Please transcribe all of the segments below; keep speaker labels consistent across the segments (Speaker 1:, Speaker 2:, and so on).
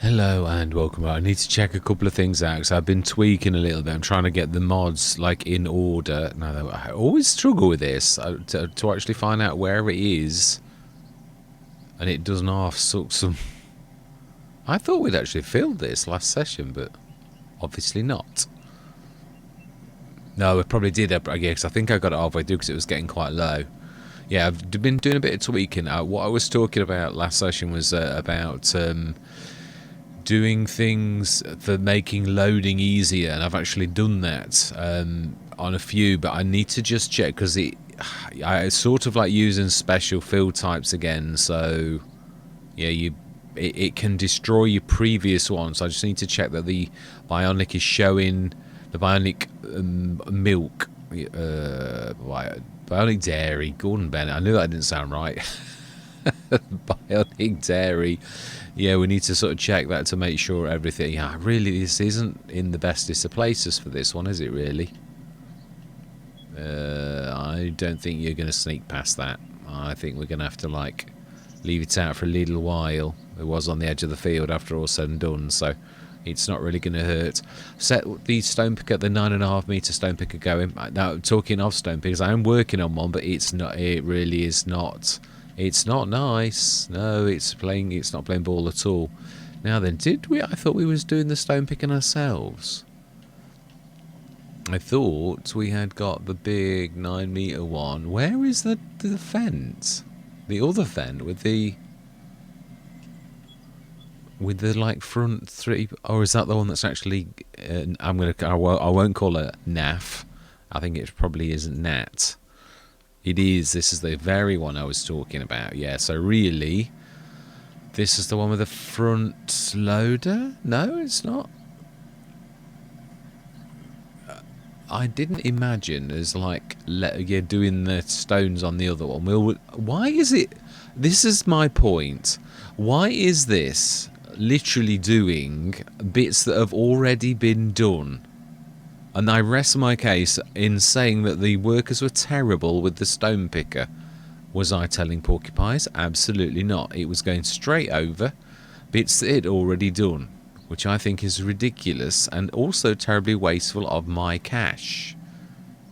Speaker 1: Hello and welcome. I need to check a couple of things out because I've been tweaking a little bit. I'm trying to get the mods like in order. Now, I always struggle with this to actually find out where it is, and it doesn't half suck some. I thought we'd actually filled this last session, but obviously not. No, we probably did, I guess. I think I got it halfway through because it was getting quite low. Yeah, I've been doing a bit of tweaking. What I was talking about last session was about doing things for making loading easier, and I've actually done that on a few, but I need to just check because I sort of like using special field types again, so yeah, it can destroy your previous one, so I just need to check that the bionic is showing the bionic milk, bionic dairy. Gordon Bennett, I knew that didn't sound right. Bionic dairy. Yeah, we need to sort of check that to make sure everything. Yeah, really, this isn't in the bestest of places for this one, is it? Really? I don't think you're going to sneak past that. I think we're going to have to like leave it out for a little while. It was on the edge of the field after all said and done, so it's not really going to hurt. Set the stone picker, the 9.5 meter stone picker going. Now, talking of stone pickers, I am working on one, but it's not. It really is not. It's not nice. No, it's not playing ball at all. Now then, did we? I thought we was doing the stone picking ourselves. I thought we had got the big 9 meter one. Where is the fence? The other fence with the like front three, or is that the one that's actually? I won't call it NAF. I think it probably isn't NAT. It is. This is the very one I was talking about. Yeah. So really, this is the one with the front loader. No, it's not. I didn't imagine as like you're doing the stones on the other one. Why is it? This is my point. Why is this literally doing bits that have already been done? And I rest my case in saying that the workers were terrible with the stone picker. Was I telling porcupines? Absolutely not. It was going straight over bits that it already done, which I think is ridiculous and also terribly wasteful of my cash.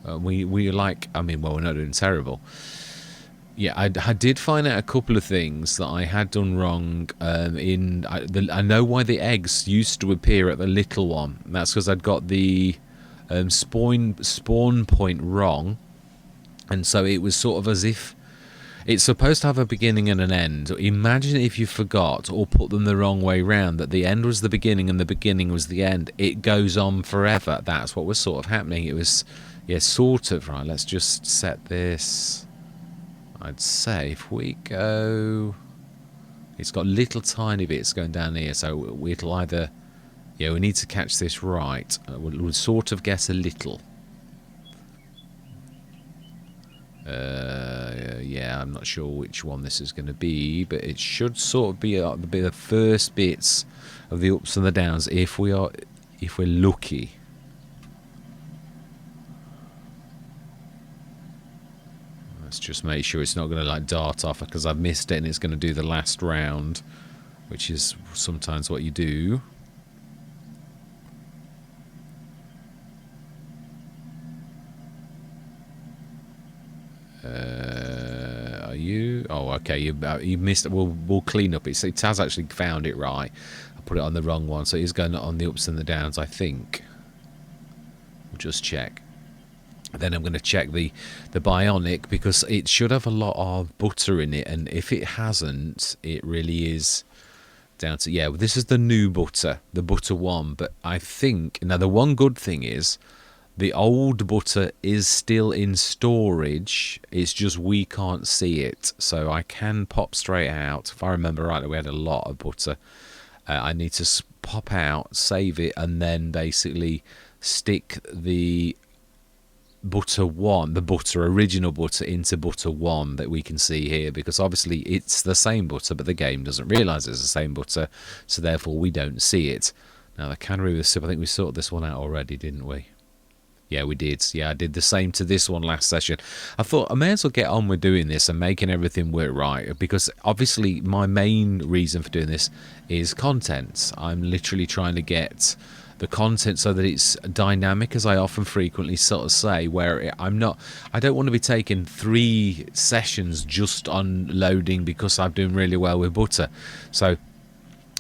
Speaker 1: We're like, I mean, well, we're not doing terrible. Yeah, I did find out a couple of things that I had done wrong. I know why the eggs used to appear at the little one. That's because I'd got the spawn point wrong, and so it was sort of as if it's supposed to have a beginning and an end. Imagine if you forgot or put them the wrong way round, that the end was the beginning and the beginning was the end. It goes on forever. That's what was sort of happening. It was, yeah, sort of. Right, let's just set this. I'd say if we go, it's got little tiny bits going down here, so it'll either, yeah, we need to catch this right. We'll sort of guess a little. Yeah, I'm not sure which one this is going to be, but it should sort of be the first bits of the ups and the downs if we're lucky. Let's just make sure it's not going to like dart off because I've missed it and it's going to do the last round, which is sometimes what you do. Are you? Oh, okay. You missed it. We'll clean up. It has actually found it right. I put it on the wrong one, so it is going on the ups and the downs, I think. We'll just check. Then I'm going to check the bionic because it should have a lot of butter in it, and if it hasn't, it really is down to, yeah, this is the new butter, the butter one. But I think now the one good thing is the old butter is still in storage. It's just we can't see it, so I can pop straight out. If I remember right, we had a lot of butter. I need to pop out, save it, and then basically stick the butter one, the original butter, into butter one that we can see here, because obviously it's the same butter, but the game doesn't realise it's the same butter, so therefore we don't see it. Now the cannery with sip, I think we sorted this one out already, didn't we? Yeah, we did. Yeah, I did the same to this one last session. I thought I may as well get on with doing this and making everything work right, because obviously my main reason for doing this is content. I'm literally trying to get the content so that it's dynamic, as I often frequently sort of say, where I don't want to be taking 3 sessions just on loading because I'm doing really well with butter. So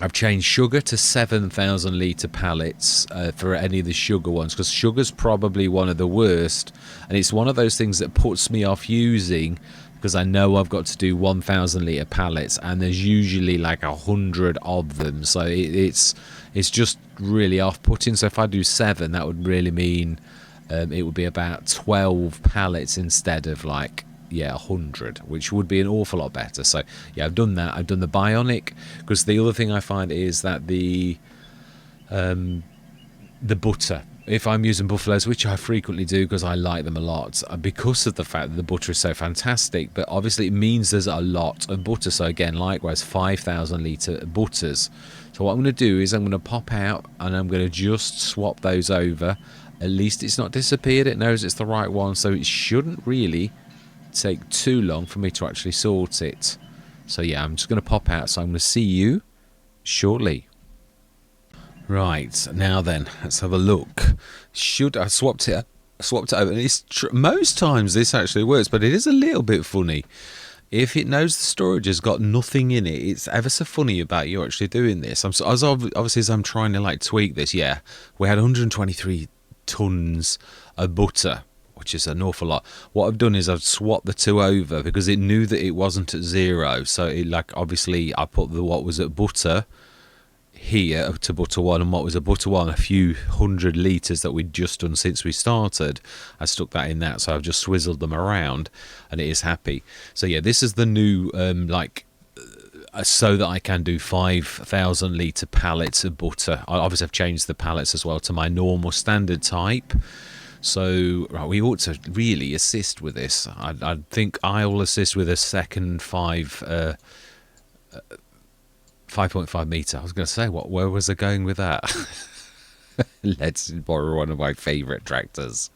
Speaker 1: I've changed sugar to 7,000 litre pallets for any of the sugar ones, because sugar's probably one of the worst, and it's one of those things that puts me off using, because I know I've got to do 1,000 litre pallets, and there's usually like 100 of them, so it's just really off-putting. So if I do 7, that would really mean it would be about 12 pallets instead of like 100, which would be an awful lot better. So yeah, I've done that. I've done the bionic, because the other thing I find is that the butter, if I'm using buffaloes, which I frequently do because I like them a lot, because of the fact that the butter is so fantastic, but obviously it means there's a lot of butter. So again, likewise, 5,000 litre butters. So what I'm going to do is I'm going to pop out and I'm going to just swap those over. At least it's not disappeared, it knows it's the right one, so it shouldn't really take too long for me to actually sort it. So yeah, I'm just going to pop out, so I'm going to see you shortly. Right, now then, let's have a look. I swapped it over, and it's most times this actually works, but it is a little bit funny. If it knows the storage has got nothing in it, it's ever so funny about you actually doing this. Obviously, as I'm trying to like tweak this, yeah, we had 123 tons of butter, which is an awful lot. What I've done is I've swapped the 2 over because it knew that it wasn't at 0. So it, like, obviously I put what was at butter here to butter 1, and what was a butter 1, a few 100 litres that we'd just done since we started, I stuck that in that, so I've just swizzled them around and it is happy. So yeah, this is the new so that I can do 5,000 litre pallets of butter. Obviously I've changed the pallets as well to my normal standard type. So right, we ought to really assist with this. I think I'll assist with a second 5.5 metre. I was going to say, where was I going with that? Let's borrow one of my favourite tractors.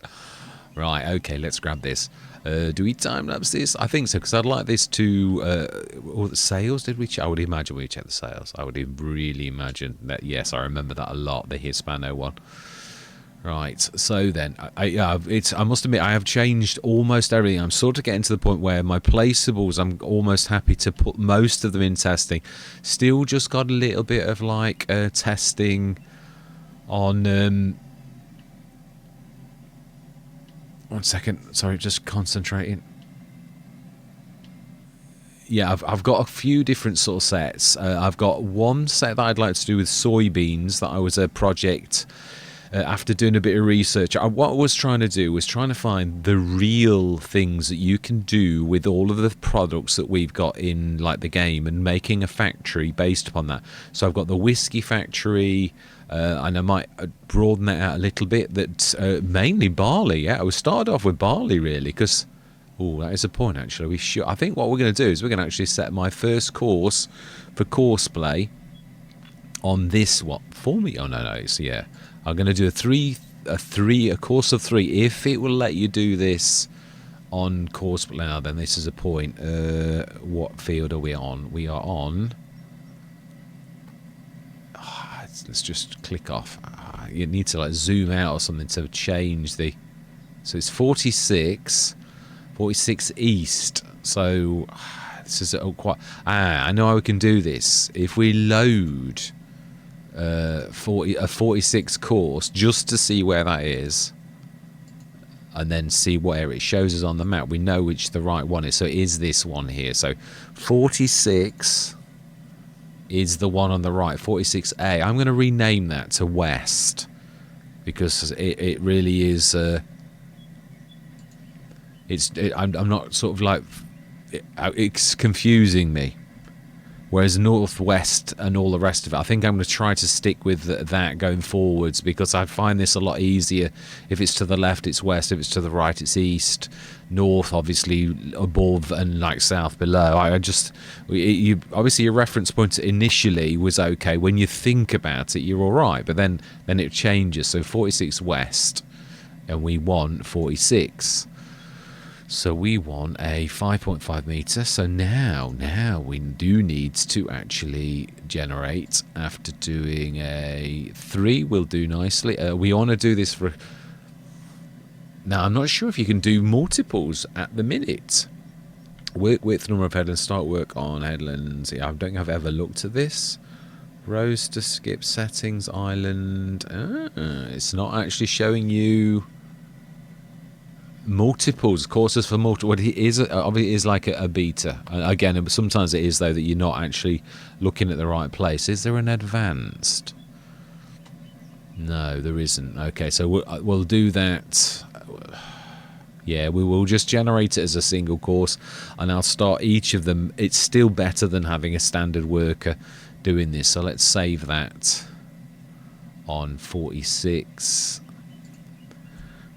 Speaker 1: Right, okay, let's grab this. Do we time-lapse this? I think so, because I'd like this to... or the sales, did we check? I would imagine we checked the sales. I would really imagine that, yes, I remember that a lot, the Hispano one. Right, so then, I must admit, I have changed almost everything. I'm sort of getting to the point where my placeables, I'm almost happy to put most of them in testing. Still just got a little bit of, like, testing on... 1 second, sorry, just concentrating. Yeah, I've got a few different sort of sets. I've got one set that I'd like to do with soybeans, that I was a project... after doing a bit of research, what I was trying to do was trying to find the real things that you can do with all of the products that we've got in like the game, and making a factory based upon that. So I've got the whiskey factory, and I might broaden that out a little bit. That mainly barley. Yeah, I was started off with barley really, because that is a point actually. I think what we're going to do is we're going to actually set my first course for courseplay on this. What for me? Oh no, it's yeah. I'm going to do a course of 3. If it will let you do this on course now, then this is a point. What field are we on? We are on... let's just click off. You need to like zoom out or something to change the... So it's 46 east. So this is quite... I know how we can do this. If we load... a 46 course just to see where that is, and then see where it shows us on the map, we know which the right one is. So it is this one here. So 46 is the one on the right, 46A. I'm going to rename that to West, because it really is I'm not sort of like it's confusing me. Whereas northwest and all the rest of it, I think I'm going to try to stick with that going forwards, because I find this a lot easier. If it's to the left, it's west. If it's to the right, it's east. North, obviously, above, and like south below. Obviously your reference point initially was okay. When you think about it, you're all right, but then it changes. So 46 west and we want 46. So we want a 5.5 meter. So now we do need to actually generate. After doing a 3, we'll do nicely. We want to do this for... Now, I'm not sure if you can do multiples at the minute. Work width, number of headlands, start work on headlands. Yeah, I don't think I've ever looked at this. Rows to skip, settings, island. It's not actually showing you multiples, courses for multiple. What it is, obviously, it is like a beta. Again, sometimes it is, though, that you're not actually looking at the right place. Is there an advanced? No, there isn't. Okay, so we'll do that. Yeah, we will just generate it as a single course, and I'll start each of them. It's still better than having a standard worker doing this, so let's save that on 46.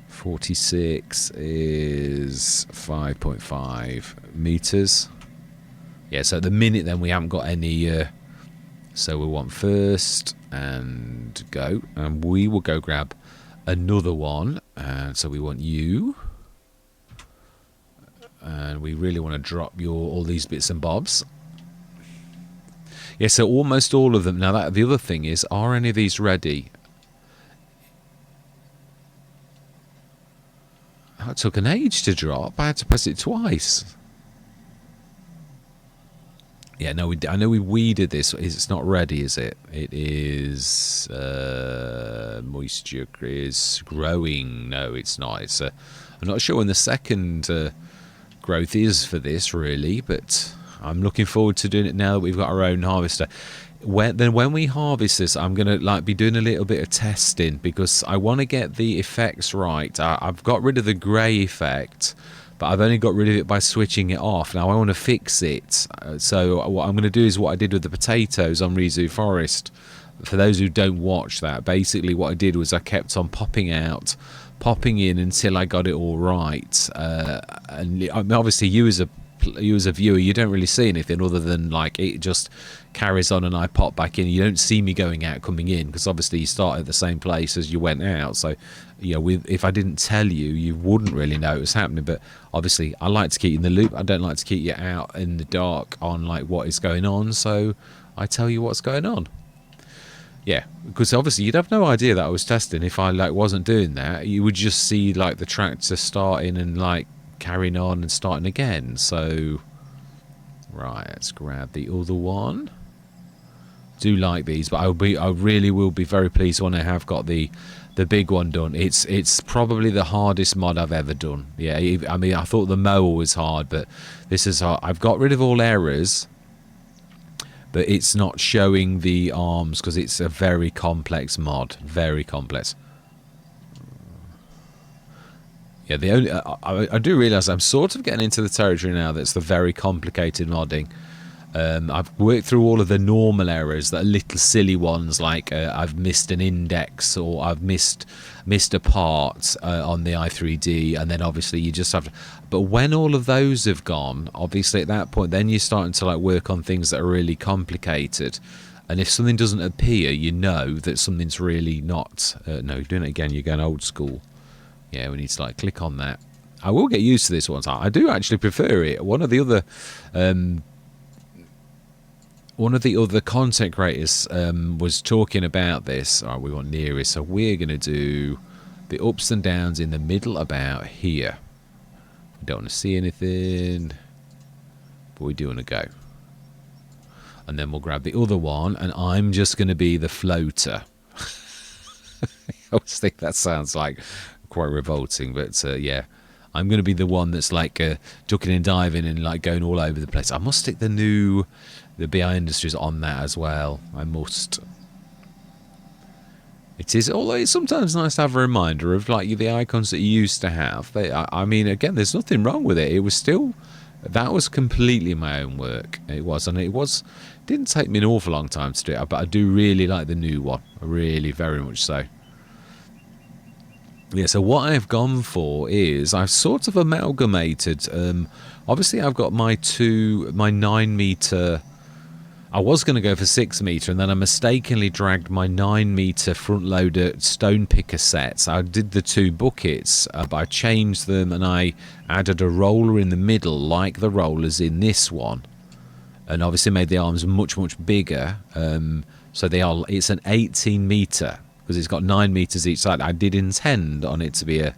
Speaker 1: 46 is 5.5 meters. Yeah, so at the minute then we haven't got any, so we want first and go, and we will go grab another one, and so we want you. And we really want to drop all these bits and bobs. Yeah, so almost all of them. Now, the other thing is, are any of these ready? Oh, it took an age to drop. I had to press it twice. Yeah, no, I know we weeded this. It's not ready, is it? It is... moisture is growing. No, it's not. I'm not sure when the second... growth is for this, really, but I'm looking forward to doing it now that we've got our own harvester. When we harvest this, I'm gonna be doing a little bit of testing, because I want to get the effects right. I've got rid of the grey effect, but I've only got rid of it by switching it off. Now I want to fix it, so what I'm going to do is what I did with the potatoes on Rizu Forest. For those who don't watch that, basically what I did was I kept on popping in until I got it all right. And obviously, you as a viewer, you don't really see anything other than like it just carries on, and I pop back in. You don't see me going out, coming in, because obviously you start at the same place as you went out. So, you know, if I didn't tell you, you wouldn't really know it was happening. But obviously, I like to keep you in the loop. I don't like to keep you out in the dark on like what is going on. So I tell you what's going on. Yeah, because obviously you'd have no idea that I was testing if I like wasn't doing that. You would just see like the tractor starting and like carrying on and starting again. So right, let's grab the other one. Do like these, but I really will be very pleased when I have got the big one done. It's probably the hardest mod I've ever done. Yeah, I mean, I thought the mower was hard, but this is hard. I've got rid of all errors, but it's not showing the arms because it's a very complex mod. Very complex. Yeah, the only I do realise I'm sort of getting into the territory now that's the very complicated modding. I've worked through all of the normal errors, that are little silly ones like I've missed an index, or I've missed a part on the i3D, and then obviously you just have to... But when all of those have gone, obviously at that point, then you're starting to like work on things that are really complicated. And if something doesn't appear, you know that something's really not... no, you're doing it again, you're going old school. Yeah, we need to like click on that. I will get used to this one time. I do actually prefer it. One of the other content creators was talking about this. All right, we want nearest, so we're going to do the ups and downs in the middle about here. We don't want to see anything, but we do want to go. And then we'll grab the other one, and I'm just going to be the floater. I always think that sounds like quite revolting, but yeah. I'm going to be the one that's like ducking and diving and like going all over the place. I must stick the BI Industries on that as well. I must. It is, although it's sometimes nice to have a reminder of like the icons that you used to have. I mean, again, there's nothing wrong with it. It was still, that was completely my own work. It was, and it didn't take me an awful long time to do it, but I do really like the new one. Really, very much so. Yeah, so what I've gone for is I've sort of amalgamated. Obviously, I've got my 9 meter I was going to go for 6 metre, and then I mistakenly dragged my 9 metre front loader stone picker sets. I did the 2 buckets, but I changed them and I added a roller in the middle like the rollers in this one, and obviously made the arms much bigger. So they are, it's an 18 metre because it's got 9 metres each side. I did intend on it to be a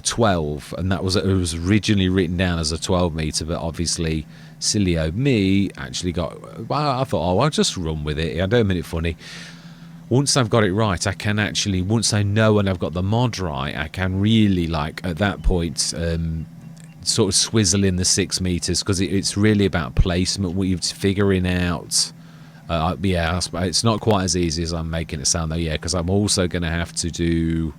Speaker 1: 12, and that was, it was originally written down as a 12 metre, but obviously silly old me actually got, well, I thought, oh, I'll just run with it. I don't mean it funny. Once I've got it right, I can actually, once I know and I've got the mod right, I can really, like, at that point, sort of swizzle in the 6 metres, because it's really about placement, what you're figuring out. Yeah, it's not quite as easy as I'm making it sound, though, yeah, because I'm also going to have to do...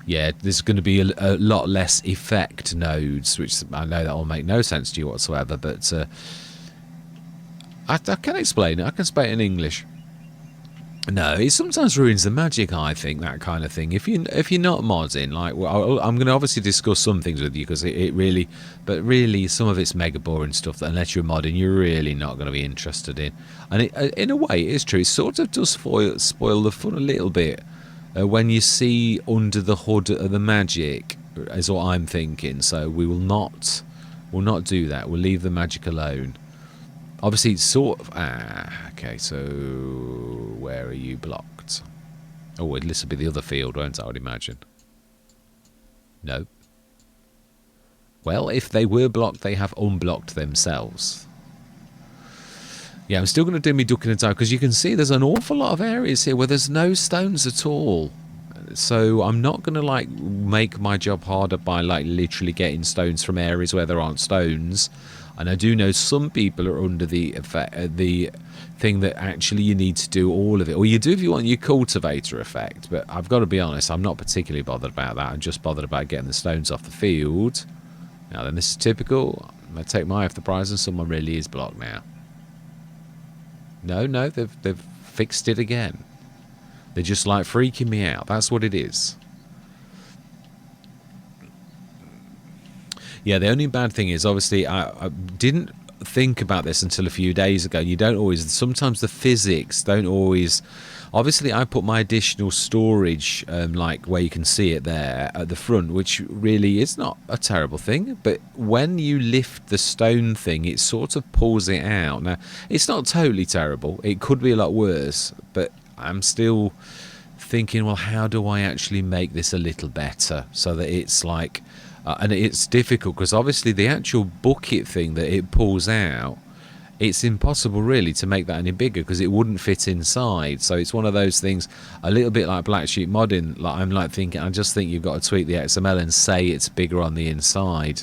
Speaker 1: yeah, there's going to be a lot less effect nodes, which I know that will make no sense to you whatsoever, but I can explain it. I can explain it in English. No, it sometimes ruins the magic, I think, that kind of thing. If you're not modding, like, well, I'm going to obviously discuss some things with you, because it really, but really some of it's mega boring stuff that unless you're modding, you're really not going to be interested in. And in a way, it is true. It sort of does spoil the fun a little bit. When you see under the hood of the magic, is what I'm thinking. So we'll not do that. We'll leave the magic alone. Obviously, it's sort of... okay, so where are you blocked? Oh, this will be the other field, won't it, I would imagine? No. Well, if they were blocked, they have unblocked themselves. Yeah, I'm still going to do me ducking and dive, because you can see there's an awful lot of areas here where there's no stones at all. So I'm not going to, like, make my job harder by, like, literally getting stones from areas where there aren't stones. And I do know some people are under the thing that actually you need to do all of it. Or you do if you want your cultivator effect. But I've got to be honest, I'm not particularly bothered about that. I'm just bothered about getting the stones off the field. Now then, this is typical. I'm going to take my eye off the prize, and someone really is blocked now. No, they've fixed it again. They're just, like, freaking me out. That's what it is. Yeah, the only bad thing is, obviously, I didn't think about this until a few days ago. You don't always... Sometimes the physics don't always... Obviously, I put my additional storage, like, where you can see it there at the front, which really is not a terrible thing. But when you lift the stone thing, it sort of pulls it out. Now, it's not totally terrible. It could be a lot worse, but I'm still thinking, well, how do I actually make this a little better so that it's like... and it's difficult, because obviously the actual bucket thing that it pulls out, it's impossible really to make that any bigger, because it wouldn't fit inside. So it's one of those things, a little bit like black sheep modding. Like, I'm like thinking, I just think you've got to tweak the XML and say it's bigger on the inside.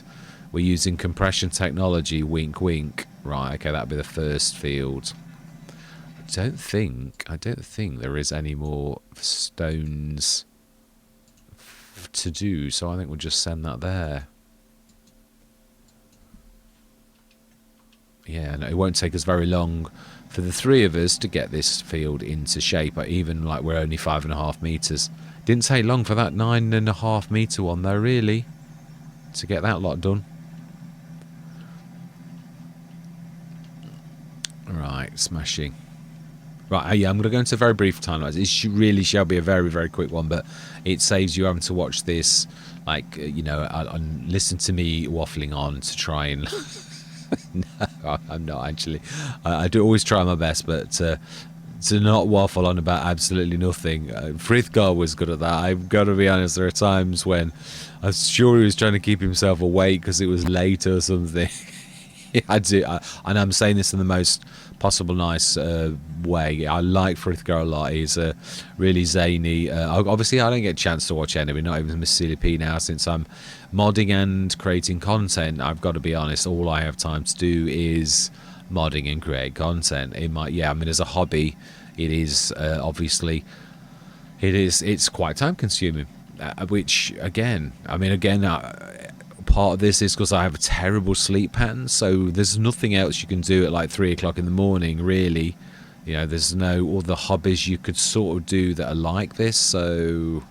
Speaker 1: We're using compression technology, wink wink. Right, okay, that'd be the first field. I don't think there is any more stones to do, so I think we'll just send that there. Yeah, no, it won't take us very long for the 3 of us to get this field into shape, even like we're only 5.5 meters. Didn't take long for that 9.5 meter one though, really, to get that lot done. Right, smashing. Right, yeah, I'm going to go into a very brief timeline. It really shall be a very, very quick one, but it saves you having to watch this, like, you know, and listen to me waffling on to try and... No, I'm not actually. I do always try my best, but to not waffle on about absolutely nothing. Frithgar was good at that. I've got to be honest, there are times when I'm sure he was trying to keep himself awake because it was late or something. And I'm saying this in the most possible nice way. I like Frithgar a lot. He's really zany. Obviously, I don't get a chance to watch anybody, not even Miss Silly P now, since I'm modding and creating content. I've got to be honest, all I have time to do is modding and create content. I mean, as a hobby, it is obviously, it's quite time consuming, which again, part of this is because I have a terrible sleep pattern, so there's nothing else you can do at like 3 o'clock in the morning, really. You know, there's no other hobbies you could sort of do that are like this, so...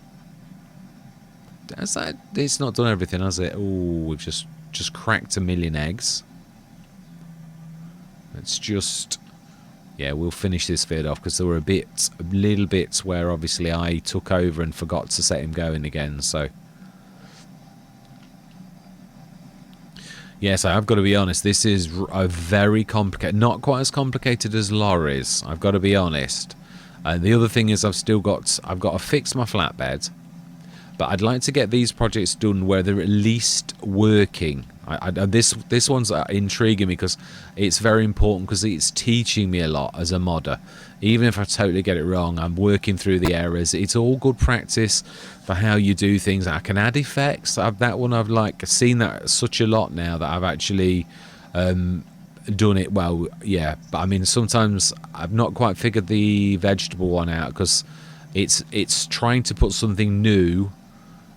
Speaker 1: It's not done everything, has it? Oh, we've just cracked 1 million eggs. Let's just, yeah, we'll finish this field off because there were little bits where obviously I took over and forgot to set him going again. So yes, I've got to be honest, this is a very complicated, not quite as complicated as lorries, I've got to be honest. And the other thing is I've got to fix my flatbed, but I'd like to get these projects done where they're at least working. This one's intriguing me because it's very important, because it's teaching me a lot as a modder. Even if I totally get it wrong, I'm working through the errors. It's all good practice for how you do things. I can add effects. That one I've seen that such a lot now that I've actually done it well. Yeah, but I mean sometimes I've not quite figured the vegetable one out, because it's trying to put something new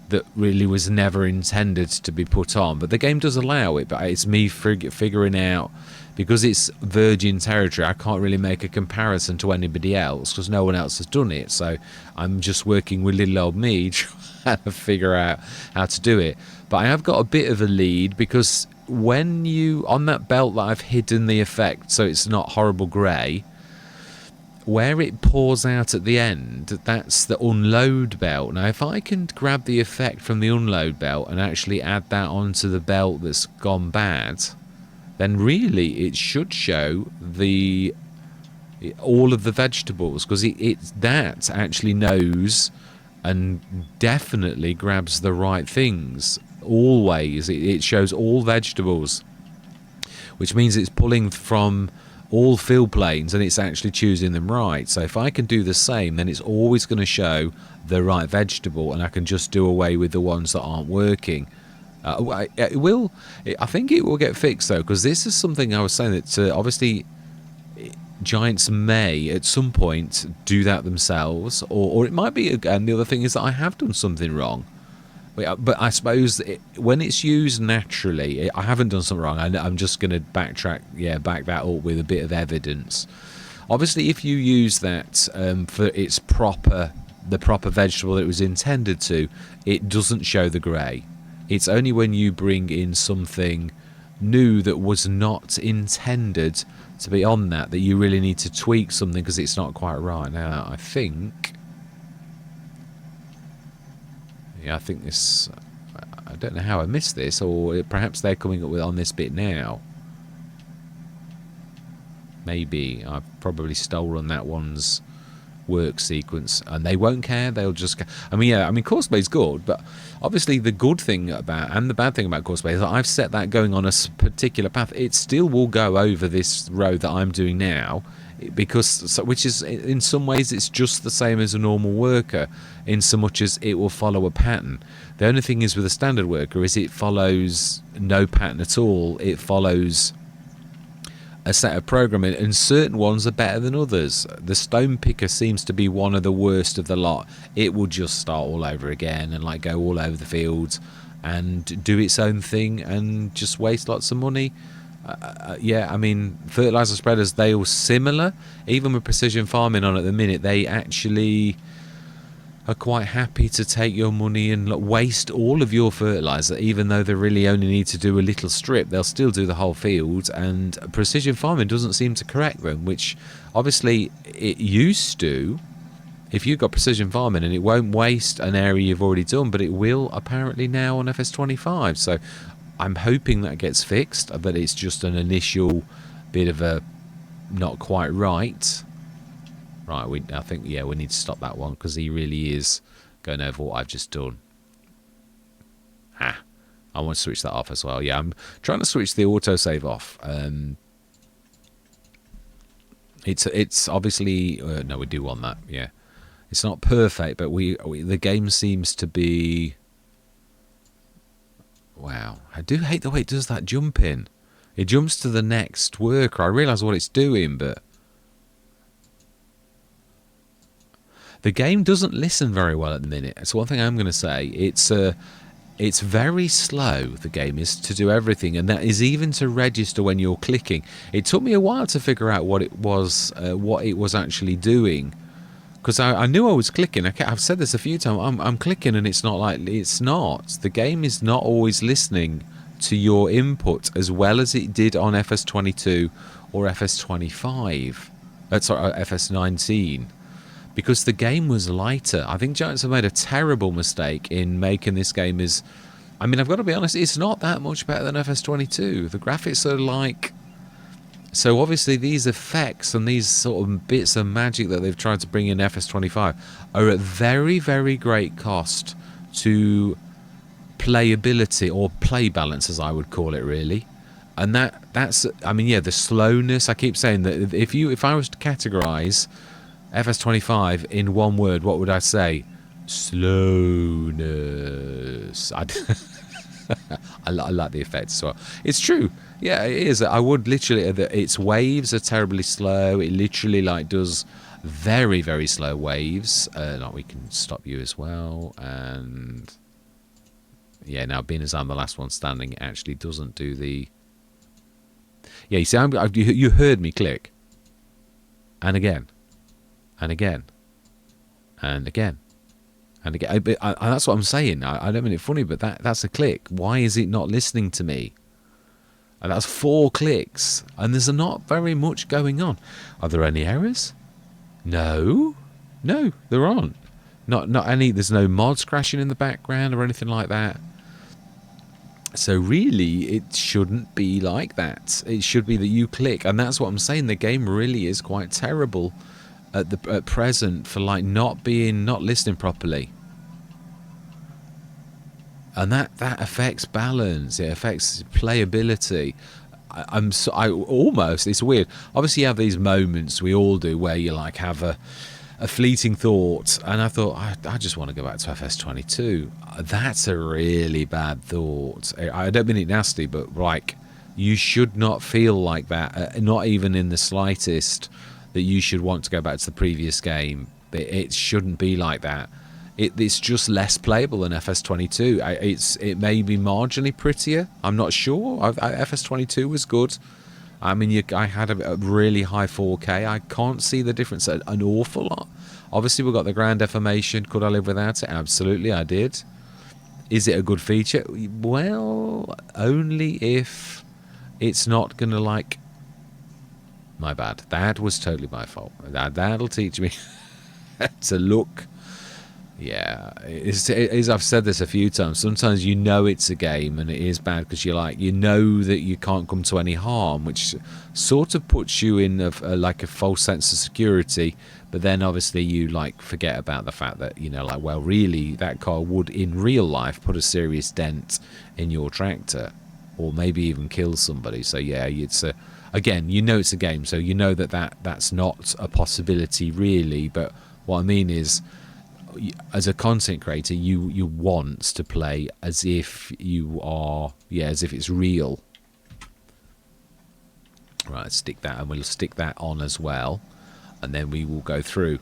Speaker 1: that really was never intended to be put on, but the game does allow it. But it's me figuring out, because it's virgin territory, I can't really make a comparison to anybody else because no one else has done it. So I'm just working with little old me trying to figure out how to do it. But I have got a bit of a lead, because when you on that belt that I've hidden the effect so it's not horrible grey, where it pours out at the end, that's the unload belt. Now if I can grab the effect from the unload belt and actually add that onto the belt that's gone bad, then really it should show all of the vegetables, because that actually knows and definitely grabs the right things. Always it shows all vegetables, which means it's pulling from all field planes and it's actually choosing them right. So if I can do the same, then it's always going to show the right vegetable, and I can just do away with the ones that aren't working. I think it will get fixed though, because this is something I was saying that obviously Giants may at some point do that themselves, or it might be, and the other thing is that I have done something wrong. But I suppose when it's used naturally, I haven't done something wrong. I'm just going to back that up with a bit of evidence. Obviously, if you use that for its the proper vegetable that it was intended to, it doesn't show the grey. It's only when you bring in something new that was not intended to be on that you really need to tweak something, because it's not quite right. Now, I think this, I don't know how I missed this, or perhaps they're coming up with on this bit now. Maybe I've probably stolen that one's work sequence, and they won't care. They'll just, Courseplay's good, but obviously the good thing about and the bad thing about Coursepay is that I've set that going on a particular path. It still will go over this road that I'm doing now, which is in some ways it's just the same as a normal worker, in so much as it will follow a pattern. The only thing is with a standard worker is it follows no pattern at all. It follows a set of programming, and certain ones are better than others. The stone picker seems to be one of the worst of the lot. It will just start all over again and go all over the fields and do its own thing and just waste lots of money. Fertilizer spreaders, they all similar. Even with precision farming on at the minute, they actually are quite happy to take your money and waste all of your fertilizer, even though they really only need to do a little strip. They'll still do the whole field, and precision farming doesn't seem to correct them, which obviously it used to. If you've got precision farming, and it won't waste an area you've already done, but it will apparently now on FS25. So I'm hoping that gets fixed, that it's just an initial bit of a not quite right. Right, I think we need to stop that one, because he really is going over what I've just done. I want to switch that off as well. Yeah, I'm trying to switch the autosave off. It's obviously no, we do want that. Yeah, it's not perfect, but the game seems to be. Wow, I do hate the way it does that jump in. It jumps to the next worker. I realise what it's doing, but the game doesn't listen very well at the minute. That's one thing I'm going to say. It's very slow, the game is, to do everything, and that is even to register when you're clicking. It took me a while to figure out what it was actually doing, because I knew I was clicking. I've said this a few times. I'm clicking, and it's not. The game is not always listening to your input as well as it did on FS22 or FS25. Sorry, FS19. Because the game was lighter. I think Giants have made a terrible mistake in making this game as... I mean, I've got to be honest, it's not that much better than FS22. The graphics are like... So obviously these effects and these sort of bits of magic that they've tried to bring in FS25 are at very, very great cost to playability, or play balance as I would call it, really. And that's, I mean, yeah, the slowness. I keep saying that if I was to categorize FS25 in one word, what would I say? Slowness. I like the effects as well. It's true. Yeah, it is. I would literally... Its waves are terribly slow. It literally like does very, very slow waves. Like we can stop you as well. And yeah, now being as I'm the last one standing, it actually doesn't do the... Yeah, you see, you heard me click. And again. And again. And again. And again. That's what I'm saying. I don't mean it funny, but that's a click. Why is it not listening to me? And that's 4 clicks. And there's not very much going on. Are there any errors? No. No, there aren't. Not any. There's no mods crashing in the background or anything like that. So really, it shouldn't be like that. It should be that you click. And that's what I'm saying. The game really is quite terrible at present for like not listening properly. And that affects balance. It affects playability. I almost, it's weird. Obviously, you have these moments, we all do, where you like have a fleeting thought, and I thought I just want to go back to FS22. That's a really bad thought. I don't mean it nasty, but like you should not feel like that, not even in the slightest, that you should want to go back to the previous game. It shouldn't be like that. It's just less playable than FS22. It may be marginally prettier. I'm not sure. FS22 was good. I mean, I had a really high 4K. I can't see the difference an awful lot. Obviously, we've got the ground deformation. Could I live without it? Absolutely, I did. Is it a good feature? Well, only if it's not going to like... My bad. That was totally my fault. That'll teach me to look... Yeah, I've said this a few times. Sometimes you know it's a game and it is bad because you know that you can't come to any harm, which sort of puts you in like a false sense of security. But then obviously you like forget about the fact that, you know, like, well, really that car would in real life put a serious dent in your tractor or maybe even kill somebody. So yeah, it's again, you know it's a game, so you know that's not a possibility really. But what I mean is, as a content creator, you want to play as if you are, as if it's real. Right, stick that, and we'll stick that on as well, and then we will go through.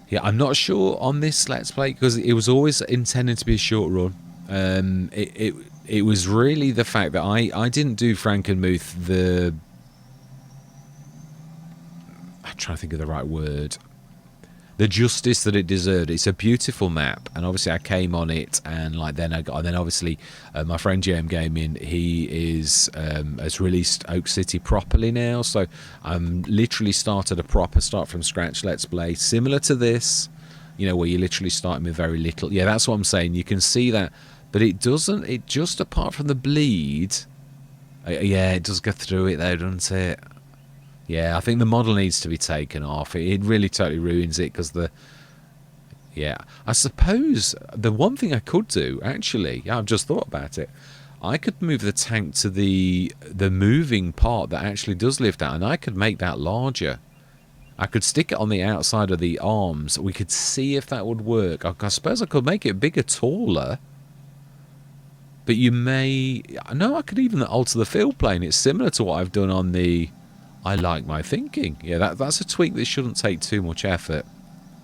Speaker 1: Yeah, I'm not sure on this Let's Play because it was always intended to be a short run. It was really the fact that I didn't do Frankenmuth I'm trying to think of the right word. The justice that it deserved. It's a beautiful map, and obviously I came on it, and like then obviously my friend JM Gaming, he has released Oak City properly now, so I'm literally started a proper start from scratch Let's Play similar to this, you know, where you literally starting with very little. Yeah, that's what I'm saying. You can see that, but it doesn't. It just apart from the bleed, yeah, it does go through it though, doesn't it? Yeah, I think the model needs to be taken off. It really totally ruins it because I suppose the one thing I could do, actually, I've just thought about it. I could move the tank to the moving part that actually does lift out, and I could make that larger. I could stick it on the outside of the arms. We could see if that would work. I suppose I could make it bigger, taller. But you may... No, I could even alter the field plane. It's similar to what I've done on the... I like my thinking. Yeah, that's a tweak that shouldn't take too much effort.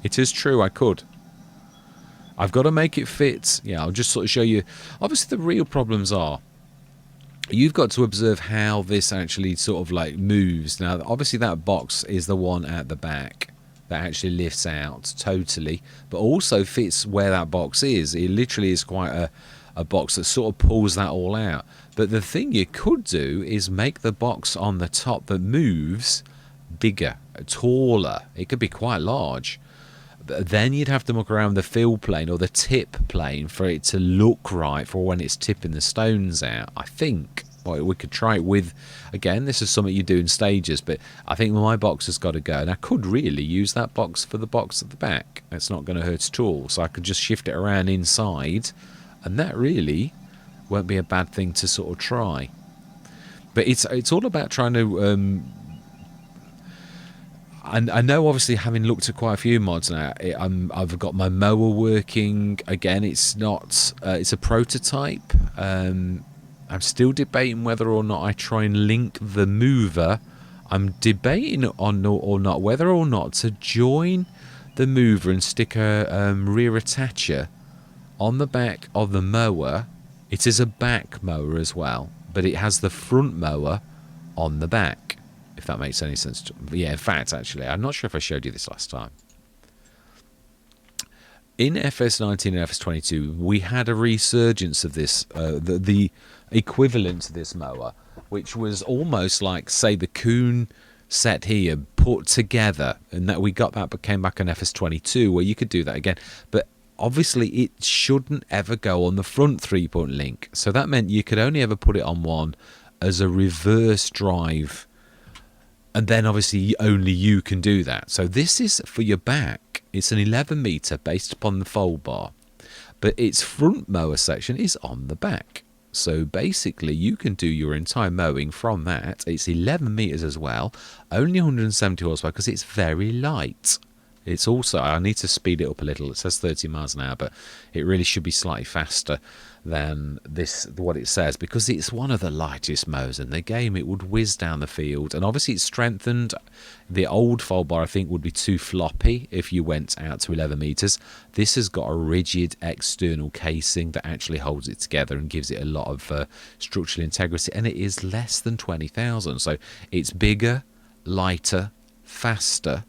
Speaker 1: It is true, I could. I've got to make it fit. Yeah, I'll just sort of show you. Obviously, the real problems are you've got to observe how this actually sort of like moves. Now, obviously, that box is the one at the back that actually lifts out totally, but also fits where that box is. It literally is quite a box that sort of pulls that all out. But the thing you could do is make the box on the top that moves bigger, taller. It could be quite large. But then you'd have to muck around the fill plane or the tip plane for it to look right for when it's tipping the stones out, I think. Well, we could try it with, again, this is something you do in stages, but I think my box has got to go. And I could really use that box for the box at the back. It's not going to hurt at all. So I could just shift it around inside, and that really won't be a bad thing to sort of try. But it's all about trying to... I know, obviously, having looked at quite a few mods now, I've got my mower working. Again, it's not... it's a prototype. I'm still debating whether or not I try and link the mover. I'm debating on or not whether or not to join the mover and stick a rear attacher on the back of the mower. It is a back mower as well, but it has the front mower on the back, if that makes any sense. Yeah, in fact, actually, I'm not sure if I showed you this last time. In FS19 and FS22, we had a resurgence of this, the equivalent to this mower, which was almost like, say, the Kuhn set here put together, and that we got that, but came back on FS22, where you could do that again. But obviously, it shouldn't ever go on the front 3-point link, so that meant you could only ever put it on one as a reverse drive, and then obviously only you can do that. So this is for your back. It's an 11 meter based upon the fold bar, but its front mower section is on the back. So basically you can do your entire mowing from that. It's 11 meters as well, only 170 horsepower because it's very light. It's also, I need to speed it up a little. It says 30 miles an hour, but it really should be slightly faster than this, what it says, because it's one of the lightest mowers in the game. It would whiz down the field, and obviously it's strengthened. The old fold bar, I think, would be too floppy if you went out to 11 meters. This has got a rigid external casing that actually holds it together and gives it a lot of structural integrity, and it is less than 20,000. So it's bigger, lighter, faster,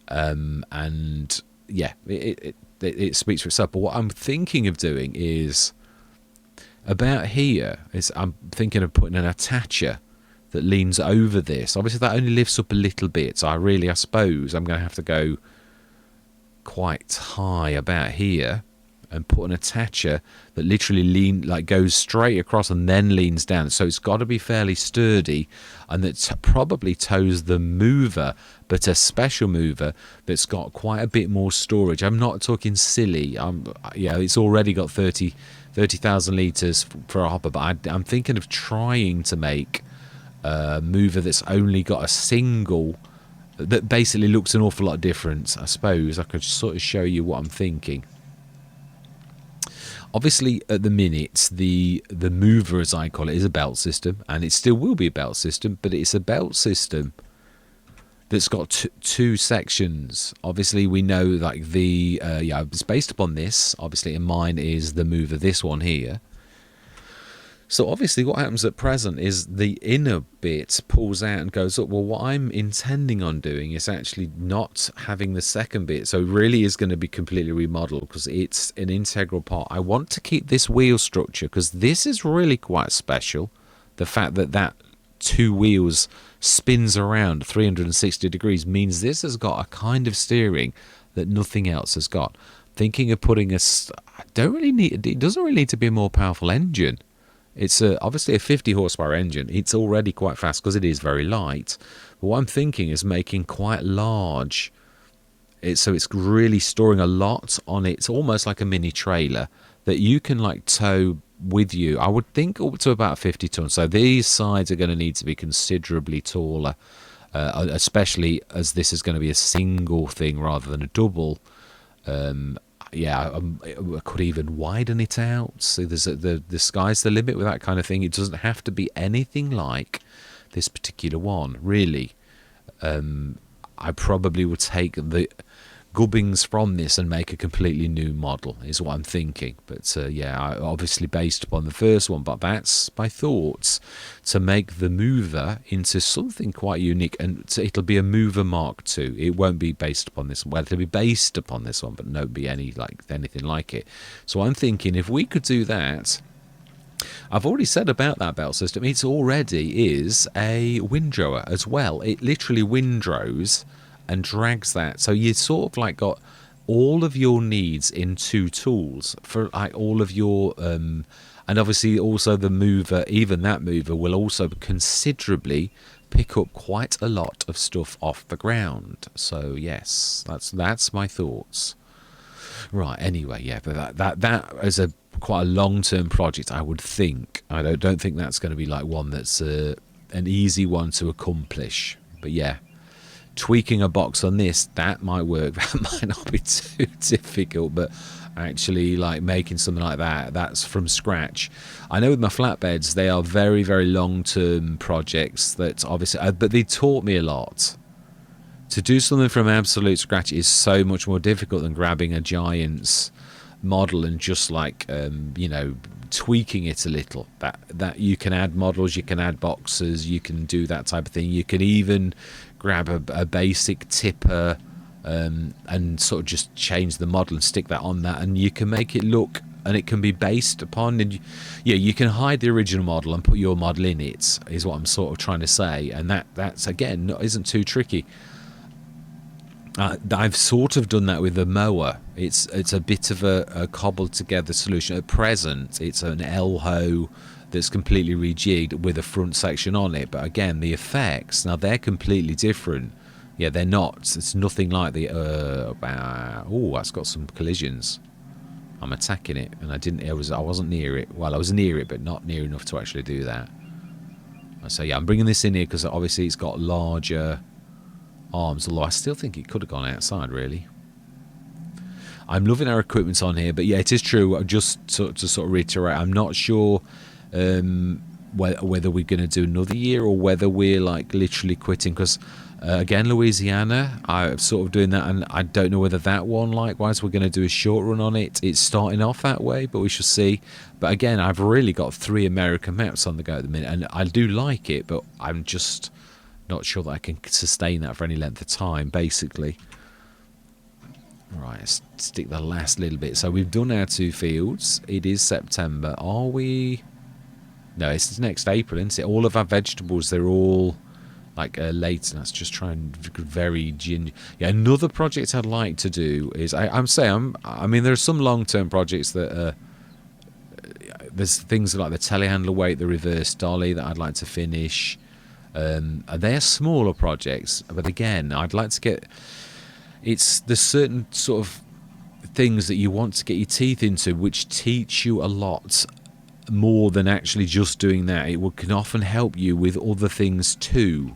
Speaker 1: and yeah, it speaks for itself. But what I'm thinking of doing is, about here, I'm thinking of putting an attacher that leans over this. Obviously that only lifts up a little bit, so I suppose I'm going to have to go quite high about here and put an attacher that literally goes straight across and then leans down. So it's got to be fairly sturdy, and that probably tows the mover, but a special mover that's got quite a bit more storage. I'm not talking silly. It's already got 30,000 litres for a hopper, but I'm thinking of trying to make a mover that's only got a single, that basically looks an awful lot different. I suppose I could sort of show you what I'm thinking. Obviously, at the minute, the mover, as I call it, is a belt system, and it still will be a belt system, but it's a belt system that's got two sections. Obviously, we know like it's based upon this. Obviously, in mine is the mover, this one here. So obviously what happens at present is the inner bit pulls out and goes up. Well, what I'm intending on doing is actually not having the second bit. So it really is going to be completely remodeled because it's an integral part. I want to keep this wheel structure because this is really quite special. The fact that two wheels spins around 360 degrees means this has got a kind of steering that nothing else has got. Thinking of putting it doesn't really need to be a more powerful engine. It's obviously a 50 horsepower engine. It's already quite fast because it is very light. But what I'm thinking is making quite large. So it's really storing a lot on it. It's almost like a mini trailer that you can like tow with you. I would think up to about 50 tons. So these sides are going to need to be considerably taller, especially as this is going to be a single thing rather than a double. I could even widen it out. So there's the sky's the limit with that kind of thing. It doesn't have to be anything like this particular one, really. I probably would take gubbings from this and make a completely new model is what I'm thinking. But yeah, obviously based upon the first one, but that's my thoughts, to make the mover into something quite unique. And it'll be a mover Mark II. It won't be based upon this one. Well, it'll be based upon this one, but no be anything like it. So I'm thinking if we could do that. I've already said about that belt system, it already is a windrower as well. It literally windrows and drags that. So you sort of like got all of your needs in 2 tools for like all of your and obviously also the mover, even that mover will also considerably pick up quite a lot of stuff off the ground. So yes, that's my thoughts. Right, anyway, yeah, but that is a quite a long-term project, I would think. I don't think that's going to be like one that's an easy one to accomplish. But yeah, tweaking a box on this, that might work. That might not be too difficult, but actually like making something like that's from scratch. I know with my flatbeds, they are very, very long-term projects that obviously, but they taught me a lot. To do something from absolute scratch is so much more difficult than grabbing a giant's model and just like you know, tweaking it a little. That you can add models, you can add boxes, you can do that type of thing. You can even grab a basic tipper and sort of just change the model and stick that on that, and you can make it look, and it can be based upon, and yeah, you can hide the original model and put your model in it, is what I'm sort of trying to say. And that's again isn't too tricky. I've sort of done that with the mower. It's a bit of a cobbled together solution. At present, it's an L-hoe that's completely rejigged with a front section on it. But again, the effects, now they're completely different. Yeah, they're not. It's nothing like the... oh, that's got some collisions. I'm attacking it, and I wasn't near it. Well, I was near it, but not near enough to actually do that. So yeah, I'm bringing this in here because obviously it's got larger arms, although I still think it could have gone outside, really. I'm loving our equipment on here, but yeah, it is true. Just to sort of reiterate, I'm not sure whether we're going to do another year or whether we're like literally quitting, because again, Louisiana, I'm sort of doing that, and I don't know whether that one, likewise, we're going to do a short run on it. It's starting off that way, but we shall see. But again, I've really got 3 American maps on the go at the minute, and I do like it, but I'm just not sure that I can sustain that for any length of time, basically. Right, let's stick the last little bit. So we've done our 2 fields. It is September. Are we? No, it's next April, isn't it? All of our vegetables, they're all like late. Let's just try and very ginger. Yeah, another project I'd like to do is I mean, there are some long-term projects that there's things like the telehandler weight, the reverse dolly that I'd like to finish. They're smaller projects, but again, I'd like to get. There's certain sort of things that you want to get your teeth into, which teach you a lot more than actually just doing that. It can often help you with other things too,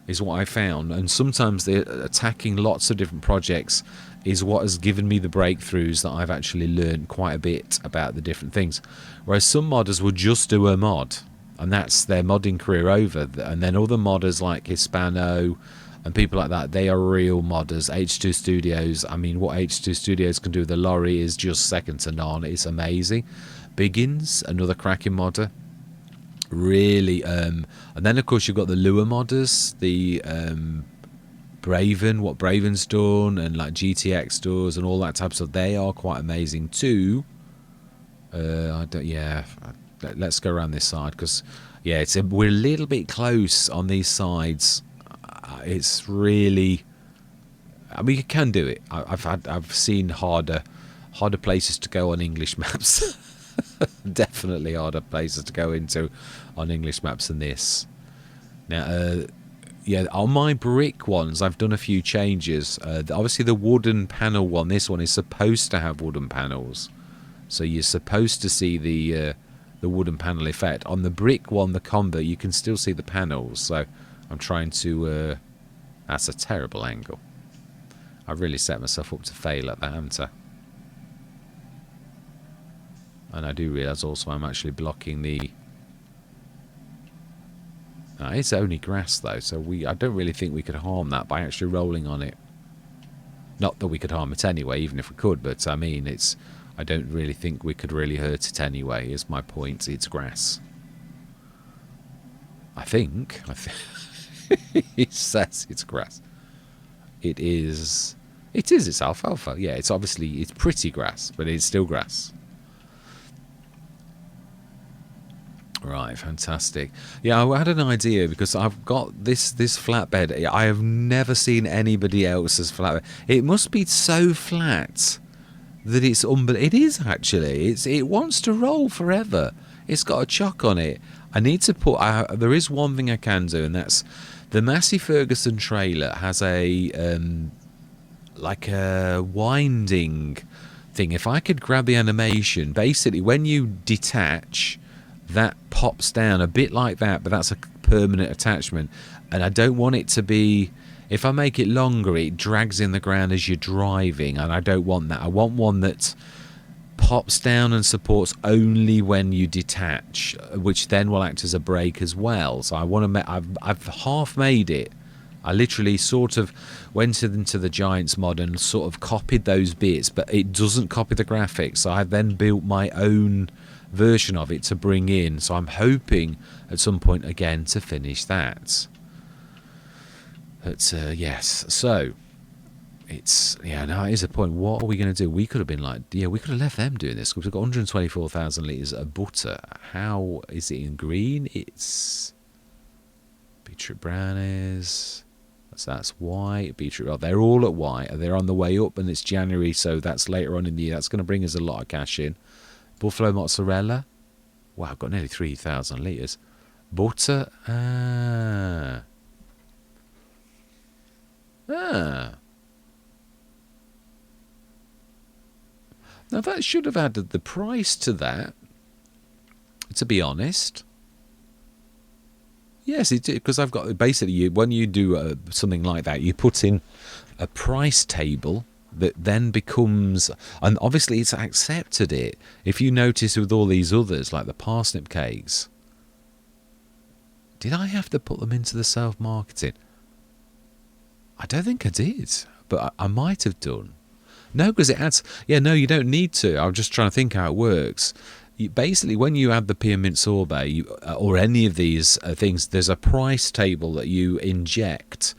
Speaker 1: is what I found. And sometimes attacking lots of different projects is what has given me the breakthroughs that I've actually learned quite a bit about the different things. Whereas some modders will just do a mod, and that's their modding career over. And then other modders like Hispano and people like that, they are real modders. H2 Studios, I mean, what H2 Studios can do with the lorry is just second to none. It's amazing. Biggins, another cracking modder. Really, and then of course you've got the lure modders, the Braven, what Braven's done, and like GTX does, and all that type of stuff. They are quite amazing too. Let's go around this side, because yeah, we're a little bit close on these sides. It's really, I mean, you can do it. I've seen harder places to go on English maps. Definitely harder places to go into on English maps than this. Now, yeah, on my brick ones, I've done a few changes. Obviously, the wooden panel one, this one is supposed to have wooden panels, so you're supposed to see the wooden panel effect. On the brick one, the combo, you can still see the panels. So I'm trying to. That's a terrible angle. I've really set myself up to fail at that, haven't I? And I do realise also I'm actually blocking the... it's only grass though, so I don't really think we could harm that by actually rolling on it. Not that we could harm it anyway, even if we could, but I mean, I don't really think we could really hurt it anyway, is my point. It's grass. I think. It says it's grass. It is. It's alfalfa. Yeah, it's pretty grass, but it's still grass. Right, fantastic. Yeah, I had an idea because I've got this flatbed. I have never seen anybody else's flatbed. It must be so flat that it's unbelievable. It is actually. It wants to roll forever. It's got a chock on it. I need to put. There is one thing I can do, and that's the Massey Ferguson trailer has a like a winding thing. If I could grab the animation, basically when you detach, that pops down a bit like that, but that's a permanent attachment. And I don't want it to be, if I make it longer, it drags in the ground as you're driving, and I don't want that. I want one that pops down and supports only when you detach, which then will act as a brake as well. So I want to I've half made it. I literally sort of went into the Giants mod and sort of copied those bits, but it doesn't copy the graphics. So I then built my own version of it to bring in. So I'm hoping at some point again to finish that. But yes, so it's, yeah, no, it is a point. What are we going to do? We could have been like, yeah, we could have left them doing this because we've got 124,000 litres of butter. How is it in green? It's beetroot brownies. So that's white, beetroot. Oh, they're all at white. They're on the way up, and it's January, so that's later on in the year. That's going to bring us a lot of cash in. Buffalo mozzarella. Wow, I've got nearly 3,000 litres. Butter. Ah. Now that should have added the price to that, to be honest. Yes, it did, because I've got, basically, when you do something like that, you put in a price table that then becomes, and obviously it's accepted it. If you notice with all these others, like the parsnip cakes, did I have to put them into the self-marketing? I don't think I did, but I might have done. No, because it adds, yeah, no, you don't need to. I'm just trying to think how it works. Basically, when you add the peppermint sorbet or any of these things, there's a price table that you inject,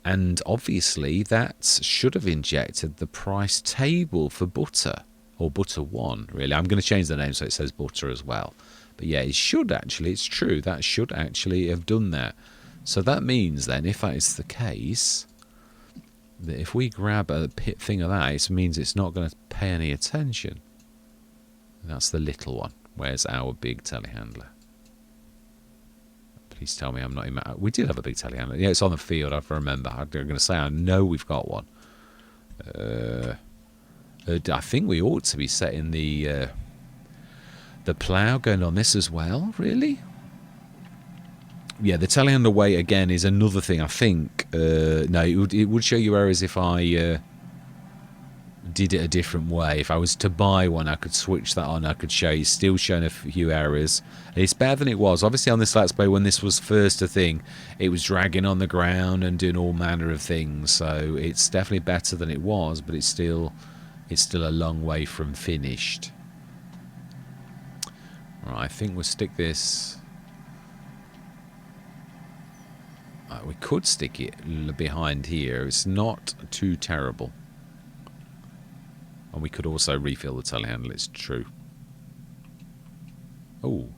Speaker 1: and obviously that should have injected the price table for butter, or butter one, really. I'm going to change the name so it says butter as well. But yeah, it should actually, it's true, that should actually have done that. So that means then, if that is the case, that if we grab a thing of that, it means it's not going to pay any attention. That's the little one. Where's our big telehandler? Please tell me I'm not in. We did have a big telehandler. Yeah, it's on the field. I remember. I'm going to say I know we've got one. I think we ought to be setting the plough going on this as well. Really? Yeah, the telehandler weight again is another thing. I think no, it would show you errors if I did it a different way. If I was to buy one, I could switch that on. I could show you, still showing a few errors. It's better than it was. Obviously on this Let's Play, when this was first a thing, it was dragging on the ground and doing all manner of things. So it's definitely better than it was, but it's still a long way from finished. Right, I think we'll stick this. We could stick it behind here. It's not too terrible. And we could also refill the telehandler, it's true. Oh.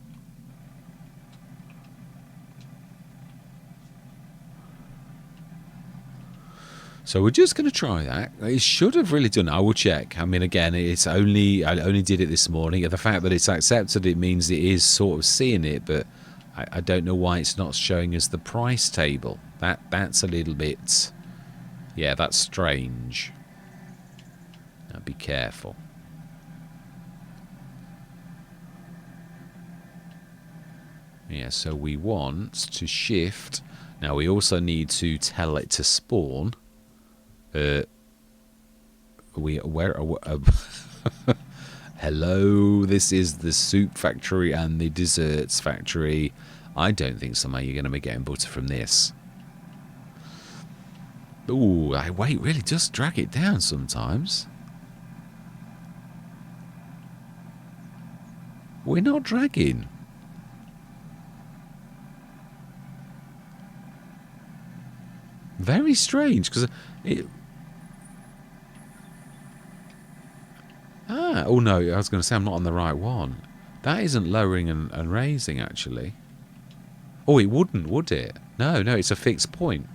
Speaker 1: So we're just going to try that. It should have really done it. I will check. I mean, again, I only did it this morning. The fact that it's accepted it means it is sort of seeing it, but I don't know why it's not showing us the price table. That's a little bit, yeah, that's strange. Now be careful. Yeah, so we want to shift. Now we also need to tell it to spawn. Hello, this is the soup factory and the desserts factory. I don't think somehow you're going to be getting butter from this. Ooh, weight really does drag it down sometimes. We're not dragging. Very strange, because it... oh no, I was going to say I'm not on the right one. That isn't lowering and raising, actually. Oh, it wouldn't, would it? No, no, it's a fixed point.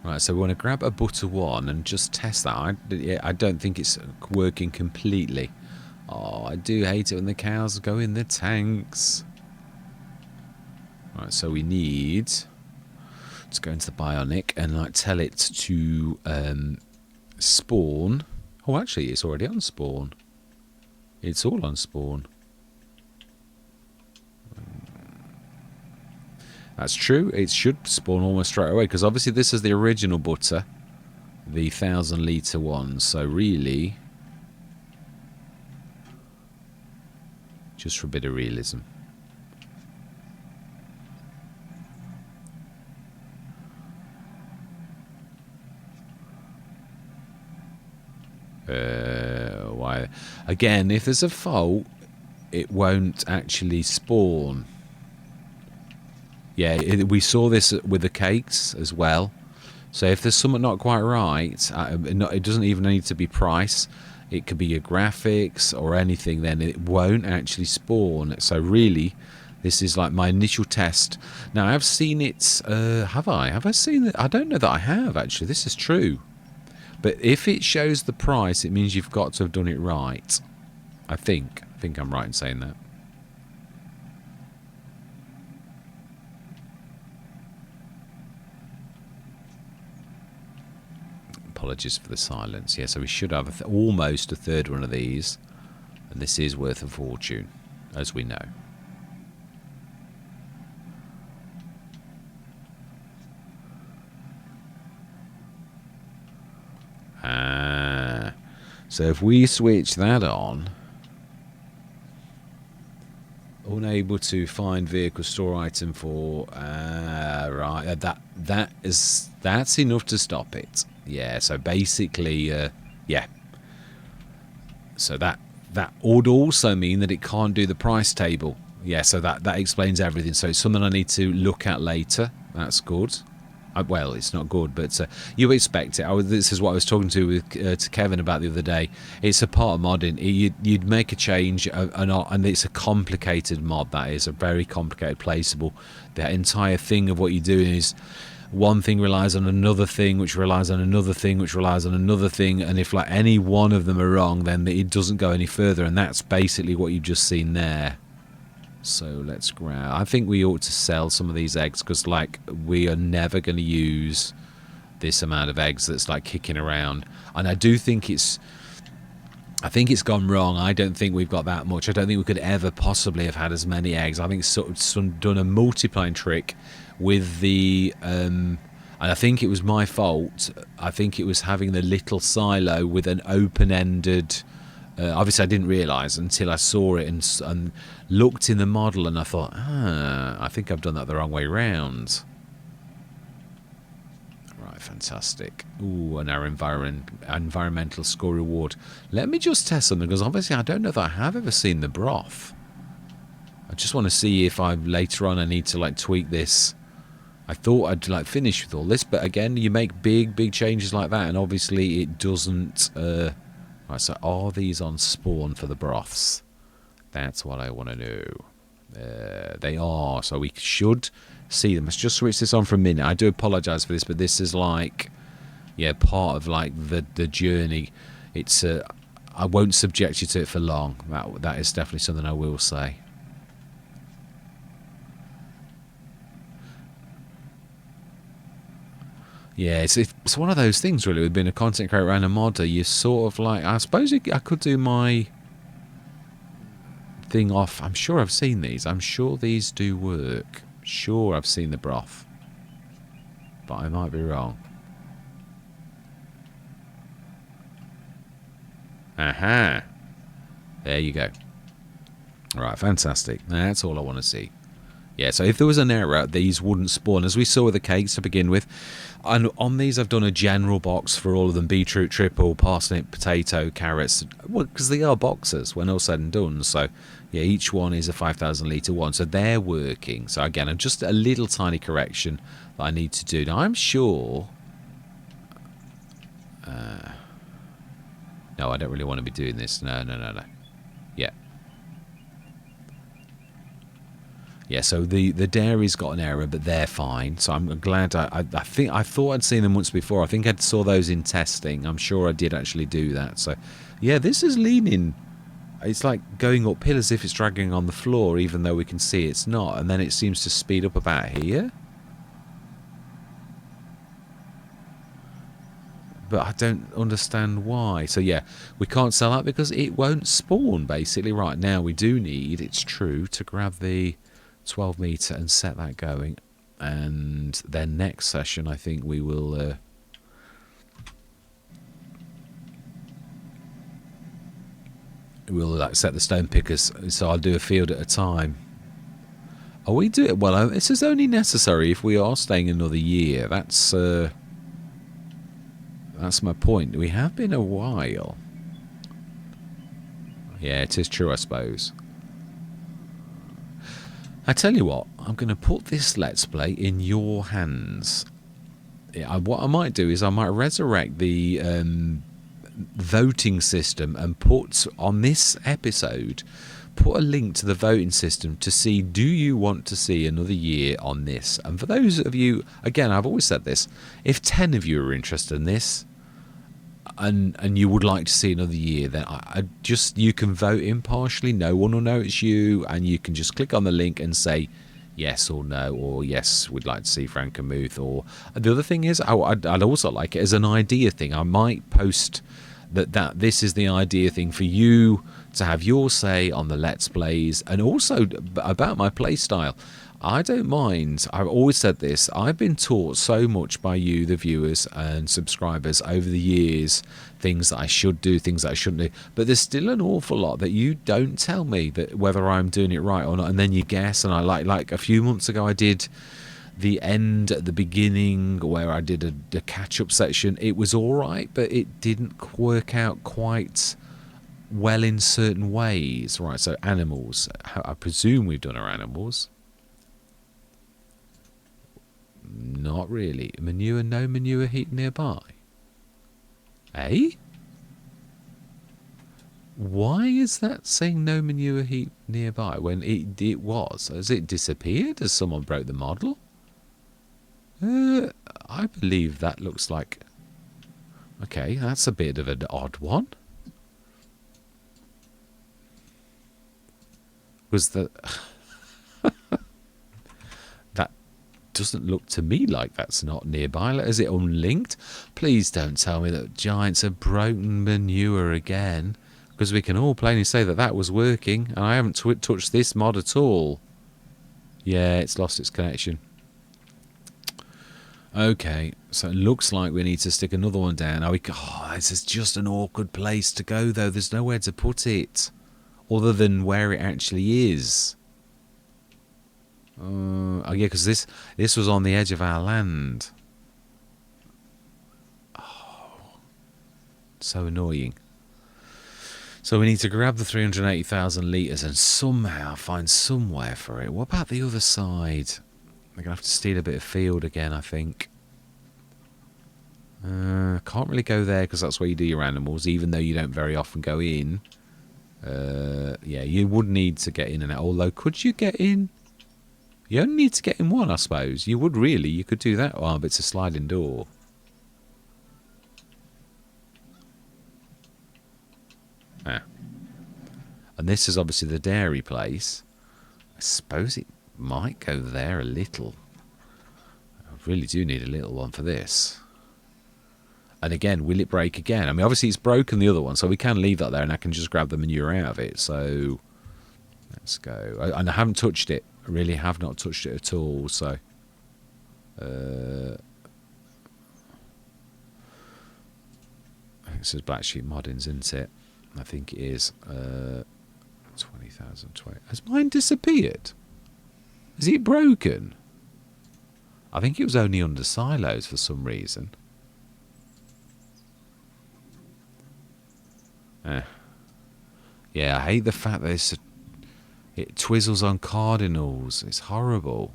Speaker 1: Right, so we want to grab a butter one and just test that. I don't think it's working completely. Oh, I do hate it when the cows go in the tanks. Right, so we need to go into the bionic and like tell it to spawn. Oh, actually, it's already on spawn. It's all on spawn. That's true. It should spawn almost straight away because obviously this is the original butter, the 1,000 litre one. So really, just for a bit of realism. Why? Again, if there's a fault, it won't actually spawn. Yeah, we saw this with the cakes as well. So if there's something not quite right, it doesn't even need to be price. It could be your graphics or anything, then it won't actually spawn. So really, this is like my initial test. Now, I've seen it, have I? Have I seen it? I don't know that I have, actually. This is true. But if it shows the price, it means you've got to have done it right. I think I'm right in saying that. Apologies for the silence. Yeah, so we should have almost a third one of these. And this is worth a fortune, as we know. So if we switch that on, unable to find vehicle store item for right, that's enough to stop it. Yeah, so basically yeah, so that would also mean that it can't do the price table. Yeah, so that explains everything. So it's something I need to look at later. That's good. Well, it's not good, but you expect it. This is what I was talking to Kevin about the other day. It's a part of modding. You'd make a change, and it's a complicated mod. That is a very complicated placeable. The entire thing of what you're doing is one thing relies on another thing, which relies on another thing, which relies on another thing, and if like any one of them are wrong, then it doesn't go any further, and that's basically what you've just seen there. So let's grab. I think we ought to sell some of these eggs because, like, we are never going to use this amount of eggs that's like kicking around. And I do think it's gone wrong. I don't think we've got that much. I don't think we could ever possibly have had as many eggs. I think it's sort of done a multiplying trick with the. And I think it was my fault. I think it was having the little silo with an open-ended. Obviously, I didn't realise until I saw it and looked in the model, and I thought, I think I've done that the wrong way round. Right, fantastic. Ooh, and our environmental score reward. Let me just test something, because obviously I don't know that I have ever seen the broth. I just want to see if later on I need to like tweak this. I thought I'd like finish with all this, but again, you make big changes like that, and obviously it doesn't. Right, so are these on spawn for the broths? That's what I want to know. They are, so we should see them. Let's just switch this on for a minute. I do apologise for this, but this is like, yeah, part of like the journey. It's I won't subject you to it for long. That is definitely something I will say. Yeah, it's one of those things really with being a content creator and a modder. You sort of like, I suppose I could do my thing off. I'm sure I've seen these. I'm sure these do work. Sure, I've seen the broth, but I might be wrong. Aha! There you go. Right, fantastic. That's all I want to see. Yeah, so if there was an error, these wouldn't spawn, as we saw with the cakes to begin with. And on these, I've done a general box for all of them: beetroot, triple, parsnip, potato, carrots. Well, because they are boxes when all said and done. So, yeah, each one is a 5,000 litre one. So they're working. So again, just a little tiny correction that I need to do. Now, I'm sure... no, I don't really want to be doing this. No. Yeah. Yeah, so the dairy's got an error, but they're fine. So I'm glad. I thought I'd seen them once before. I think I saw those in testing. I'm sure I did actually do that. So, yeah, this is leaning. It's like going uphill as if it's dragging on the floor, even though we can see it's not. And then it seems to speed up about here. But I don't understand why. So, yeah, we can't sell that because it won't spawn, basically. Right now, we do need, it's true, to grab the 12 metre and set that going. And then next session, I think we will... we'll set the stone pickers, so I'll do a field at a time. Oh, we do it well. This is only necessary if we are staying another year. That's my point. We have been a while. Yeah, it is true, I suppose. I tell you what, I'm going to put this Let's Play in your hands. Yeah, what I might do is I might resurrect the voting system and put on this episode, put a link to the voting system to see, do you want to see another year on this? And for those of you, again, I've always said this, if 10 of you are interested in this, and you would like to see another year, then I just, you can vote impartially. No one will know it's you, and you can just click on the link and say yes or no, or yes, we'd like to see Frankenmuth. Or the other thing is, I'd also like it as an idea thing. I might post that this is the idea thing for you to have your say on the Let's Plays, and also about my play style. I don't mind. I've always said this. I've been taught so much by you, the viewers and subscribers, over the years, things that I should do, things that I shouldn't do. But there's still an awful lot that you don't tell me that whether I'm doing it right or not, and then you guess. And I like a few months ago, I did the end at the beginning where I did a catch-up section. It was all right, but it didn't work out quite well in certain ways. Right, so animals. I presume we've done our animals. Not really. Manure, no manure heap nearby. Eh? Why is that saying no manure heap nearby when it was? Has it disappeared? Has someone broke the model? I believe that looks like... Okay, that's a bit of an odd one. Was the... that doesn't look to me like that's not nearby. Is it unlinked? Please don't tell me that giants have broken manure again, because we can all plainly say that that was working, and I haven't touched this mod at all. Yeah, it's lost its connection. Okay, so it looks like we need to stick another one down. This is just an awkward place to go, though. There's nowhere to put it, other than where it actually is. Oh yeah, because this was on the edge of our land. Oh, so annoying. So we need to grab the 380,000 litres and somehow find somewhere for it. What about the other side? We're going to have to steal a bit of field again, I think. Can't really go there because that's where you do your animals, even though you don't very often go in. Yeah, you would need to get in and out. Although, could you get in? You only need to get in one, I suppose. You would really. You could do that. Oh, but it's a sliding door. Ah. And this is obviously the dairy place. I suppose it might go there a little. I really do need a little one for this. And again, will it break again? I mean, obviously it's broken the other one, so we can leave that there and I can just grab the manure out of it. So let's go. And I haven't touched it. I really have not touched it at all. So I think this is Black Sheep Moddings, isn't it? I think it is. 20,000. Has mine disappeared? Is it broken? I think it was only under silos for some reason. Yeah, I hate the fact that it twizzles on cardinals. It's horrible.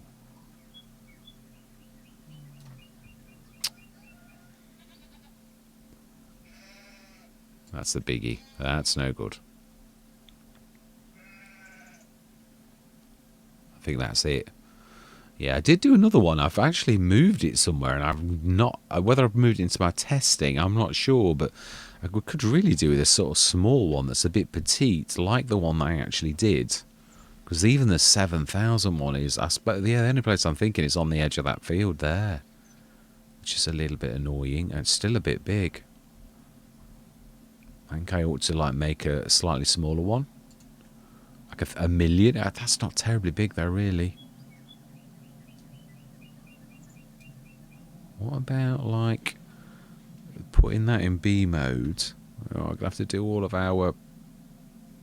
Speaker 1: That's the biggie. That's no good. I think that's it. Yeah, I did do another one. I've actually moved it somewhere, and I've not... Whether I've moved it into my testing, I'm not sure, but I could really do with a sort of small one that's a bit petite, like the one that I actually did. Because even the 7,000 one is... the only place I'm thinking is on the edge of that field there. Which is a little bit annoying, and it's still a bit big. I think I ought to like make a slightly smaller one. Like a million. That's not terribly big though, really. What about like putting that in B mode? Oh, I'm going to have to do all of our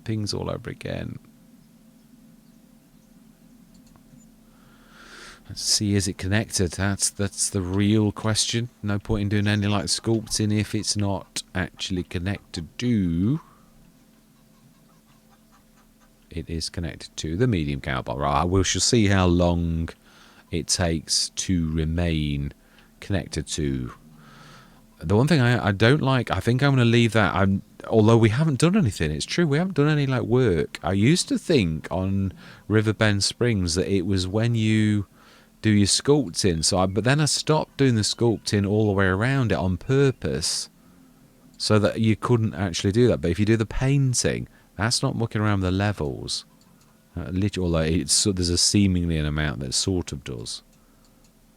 Speaker 1: pings all over again. Let's see, is it connected? That's the real question. No point in doing any like sculpting if it's not actually connected to. It is connected to the medium cowbell. Right, we shall see how long it takes to remain connected to. The one thing I don't like, I think I'm going to leave that. Although we haven't done anything, it's true, we haven't done any like work. I used to think on Riverbend Springs that it was when you do your sculpting, but then I stopped doing the sculpting all the way around it on purpose so that you couldn't actually do that. But if you do the painting, that's not mucking around the levels. Literally, there's a seemingly an amount that sort of does.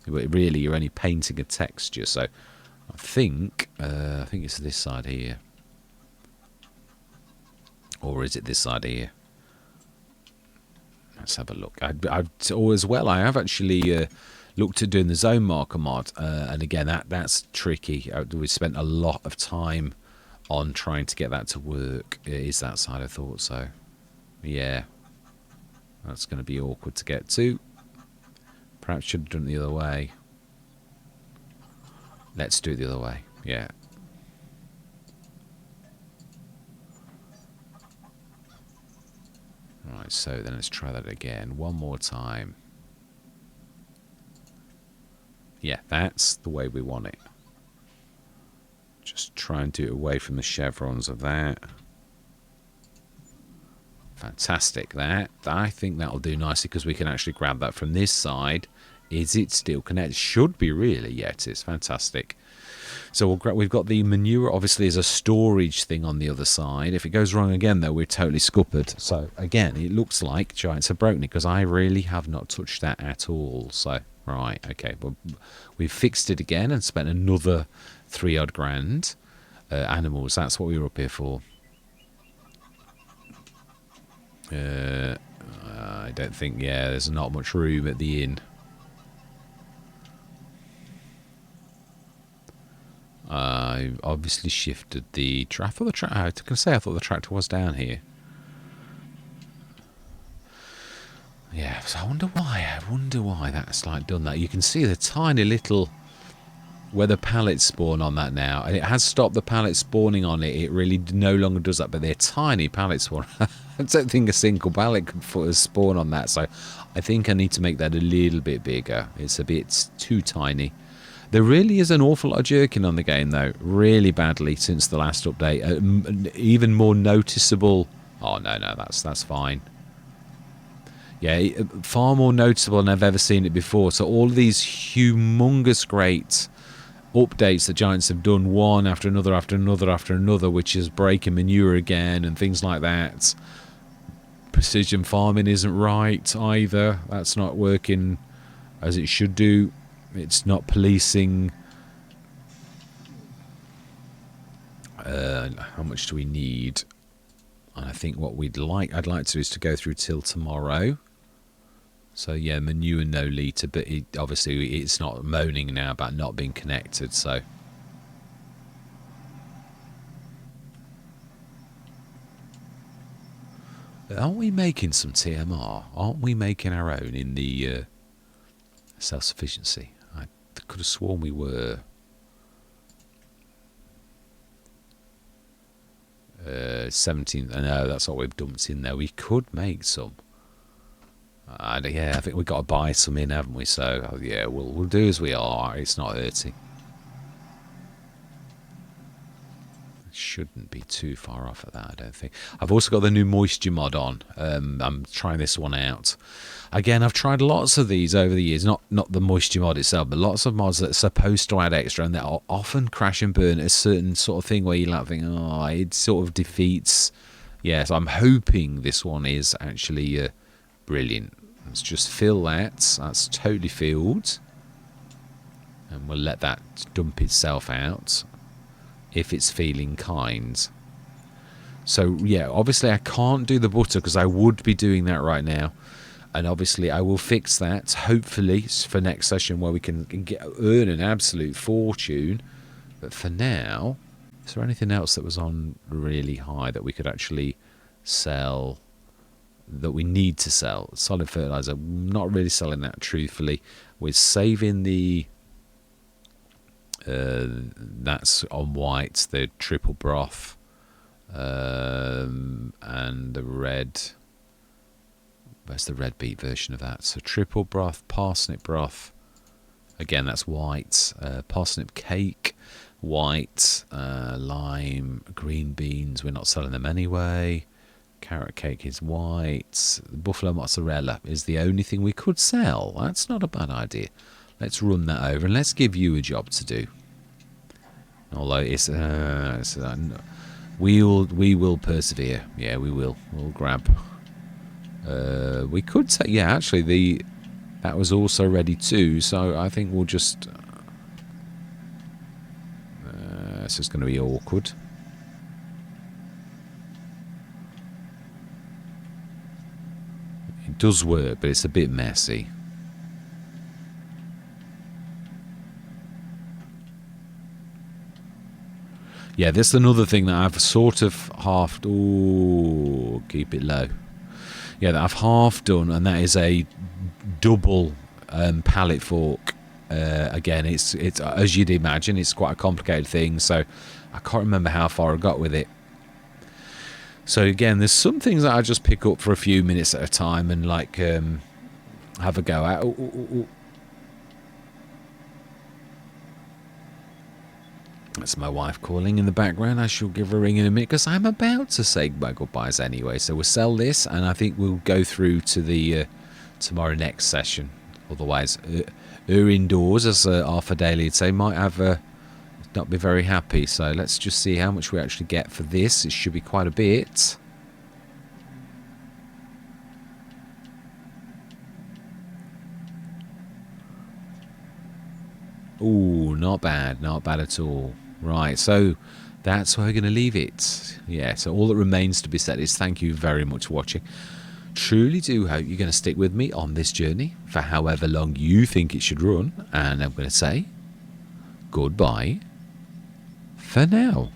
Speaker 1: But really, you're only painting a texture. So I think it's this side here. Or is it this side here? Let's have a look. I have actually looked at doing the zone marker mod, and again that's tricky. We spent a lot of time on trying to get that to work. It is that side, I thought so. Yeah, that's going to be awkward to get to. Perhaps should have done it the other way. Let's do it the other way. Yeah. Right, so then let's try that again. One more time. Yeah, that's the way we want it. Just try and do it away from the chevrons of that. Fantastic, that. I think that'll do nicely because we can actually grab that from this side. Is it still connected? Should be really. Yeah, it is. Fantastic. So we've got the manure, obviously, as a storage thing on the other side. If it goes wrong again, though, we're totally scuppered. So, again, it looks like Giants have broken it because I really have not touched that at all. So, right, okay. Well, we've fixed it again and spent another 3-odd grand. Animals, that's what we were up here for. I don't think, there's not much room at the inn. I obviously shifted the tractor. I thought the tractor was down here. Yeah, so I wonder why that's like done that. You can see the tiny little where the pallets spawn on that now, and it has stopped the pallet spawning on it. It really no longer does that, but they're tiny pallet spawn. I don't think a single pallet could spawn on that, so I think I need to make that a little bit bigger. It's a bit too tiny. There really is an awful lot of jerking on the game, though, really badly since the last update. Even more noticeable. Oh no, that's fine. Yeah, far more noticeable than I've ever seen it before. So all of these humongous great updates that Giants have done, one after another after another after another, which is breaking manure again and things like that. Precision farming isn't right either. That's not working as it should do. It's not policing. How much do we need? And I think what I'd like to do is to go through till tomorrow. So yeah, manure no litre, but obviously it's not moaning now about not being connected. So Aren't we making some TMR? Aren't we making our own in the self-sufficiency? I could have sworn we were. 17. No, that's what we've dumped in there. We could make some. Yeah, I think we've got to buy some in, haven't we? So, yeah, we'll do as we are. It's not hurting. Shouldn't be too far off of that, I don't think. I've also got the new moisture mod on. I'm trying this one out. Again, I've tried lots of these over the years. Not the moisture mod itself, but lots of mods that are supposed to add extra, and that often crash and burn a certain sort of thing where you like think, oh, it sort of defeats. Yes, I'm hoping this one is actually brilliant. Let's just fill that. That's totally filled. And we'll let that dump itself out if it's feeling kind. So, yeah, obviously I can't do the butter because I would be doing that right now. And obviously I will fix that, hopefully, for next session where we can earn an absolute fortune. But for now, is there anything else that was on really high that we could actually sell, that we need to sell? Solid fertilizer, not really selling that truthfully. We're saving the... that's on white, the triple broth, and the red. Where's the red beet version of that? So triple broth, parsnip broth. Again, that's white. Parsnip cake, white. Lime, green beans. We're not selling them anyway. Carrot cake is white. Buffalo mozzarella is the only thing we could sell. That's not a bad idea. Let's run that over and let's give you a job to do. Although we will persevere. Yeah, we will. We'll grab. We could say, yeah, actually that was also ready too. So I think we'll just. This is going to be awkward. It does work, but it's a bit messy. Yeah, this is another thing that I've sort of half... Ooh, keep it low. Yeah, that I've half done, and that is a double pallet fork. Again, it's as you'd imagine, it's quite a complicated thing, so I can't remember how far I got with it. So again, there's some things that I just pick up for a few minutes at a time and like have a go at. Ooh. That's my wife calling in the background. I shall give her a ring in a minute because I'm about to say my goodbyes anyway. So we'll sell this, and I think we'll go through to the tomorrow next session. Otherwise, her indoors, as Arthur Daly would say, might have not be very happy. So let's just see how much we actually get for this. It should be quite a bit. Ooh, not bad at all. Right, so that's where we're going to leave it. Yeah, so all that remains to be said is thank you very much for watching. Truly do hope you're going to stick with me on this journey for however long you think it should run. And I'm going to say goodbye for now.